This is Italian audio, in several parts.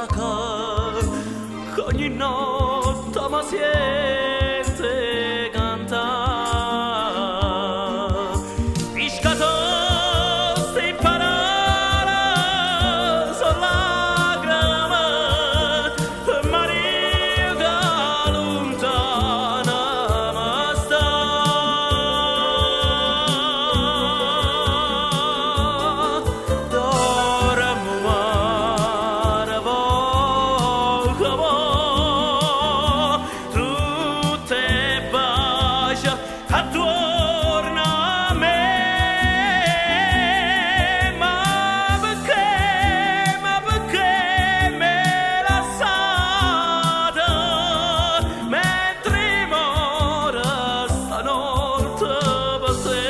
che ogni notte mi sente cantare. Piscato ste parole sono lacrime per Maria che lontana mi sta. Dormo mare volga tutte bacia attorno a me. Ma perché me lasciate mentre mora stanotte per te?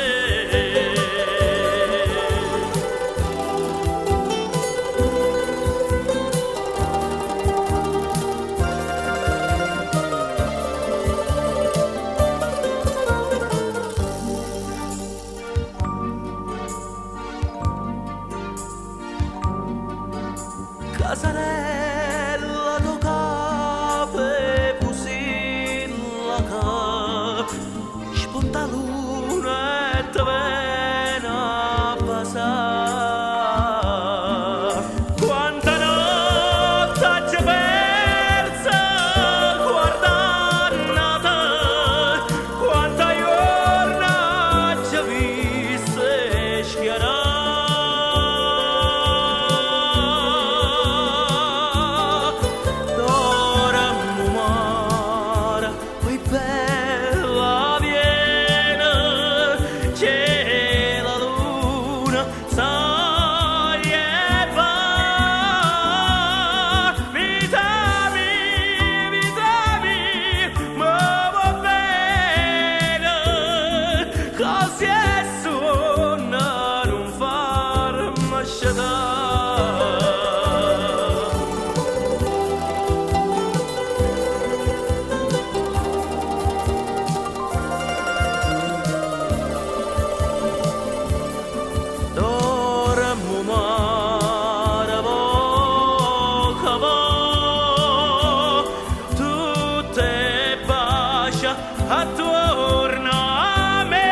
Casarella tu cape pusilla ca spunta luna e te viene a passare. Quanta notte c'è persa guardando te, quanta giorna c'è viste schiarare. Dormo mare, poi bella viene, c'è la luna, sai e va. Vita mia, ma va bene, così è suona non farmi scegliere. Dormo mare volga tutte bacia attorno a me.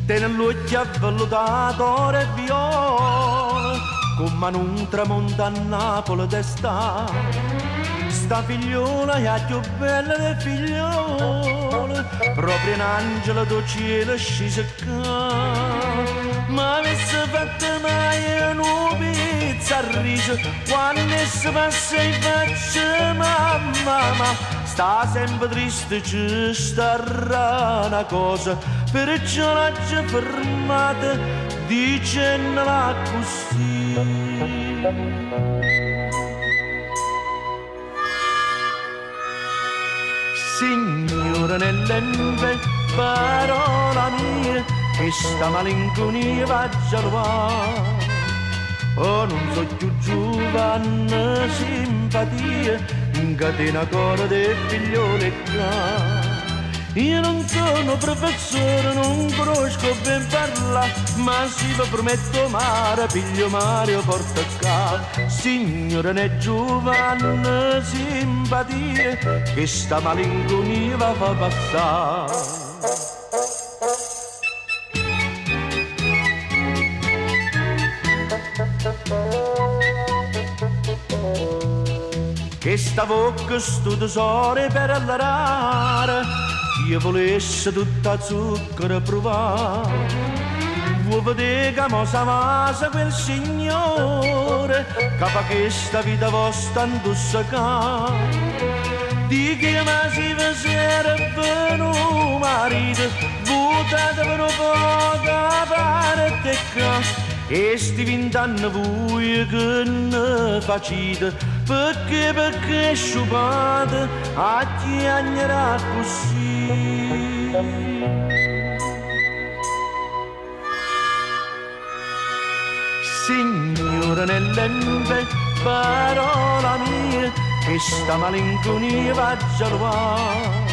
Tiene l'occhio avvellutato e viola, come un tramonto a Napoli d'estate. Sta figliola è la più bella delle figliole, proprio un angelo del cielo scese qua. Ma avesse fatto mai una pizza a riso, quando si passa in faccia mamma, sta sempre triste, ci starà una cosa, perciò l'ha già fermata dicendola così. Signore nell'empe, parola mia, che sta malinconia va già là. Oh, non so più giovane simpatia, incatena cuore dei figlioli qua. Io non sono professore, non conosco ben parlare, ma si vi prometto mare, piglio Mario porta qua. Signore né giovane simpatia, che sta malinconia va fa passare. Che sta bocca sto tesoro per allorare, io volessi tutta zucchero provare. Vuoi vedere che mo s'avasa quel signore che fa questa vita vostra indossacà. Di che ma si faceva venuto marito, buttato per un po' da parte qua. E sti 20 anni voi che ne facite, perché sciupate a chiagnere così. Signore nell'empe, parola mia, che sta malinconia va già là.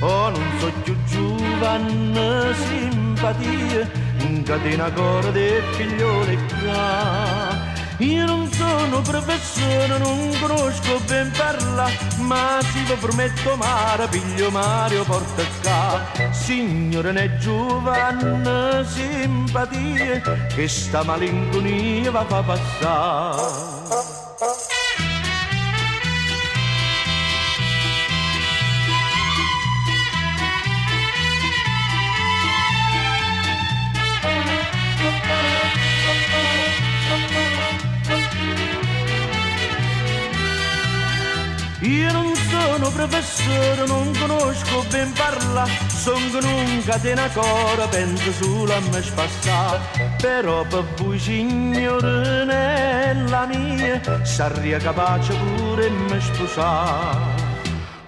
Oh, non so più giovane simpatia, in catena corde e figliole qua. Io non sono professore, non conosco ben parlare, ma se vi prometto mare, piglio Mario porta qua. Signore ne giovane simpatia, che sta malinconia va fa passare. Io non sono professore, non conosco ben parlare, sono con un catenacore, penso solo a me spassare. Però per voi signore nella mia, sarei capace pure me sposare.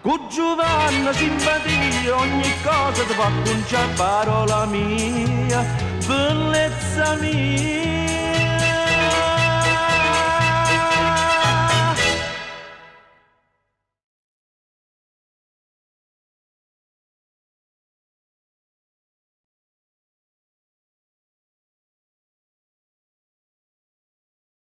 Con Giovanna simpatia, ogni cosa ti fa conciare, parola mia, bellezza mia.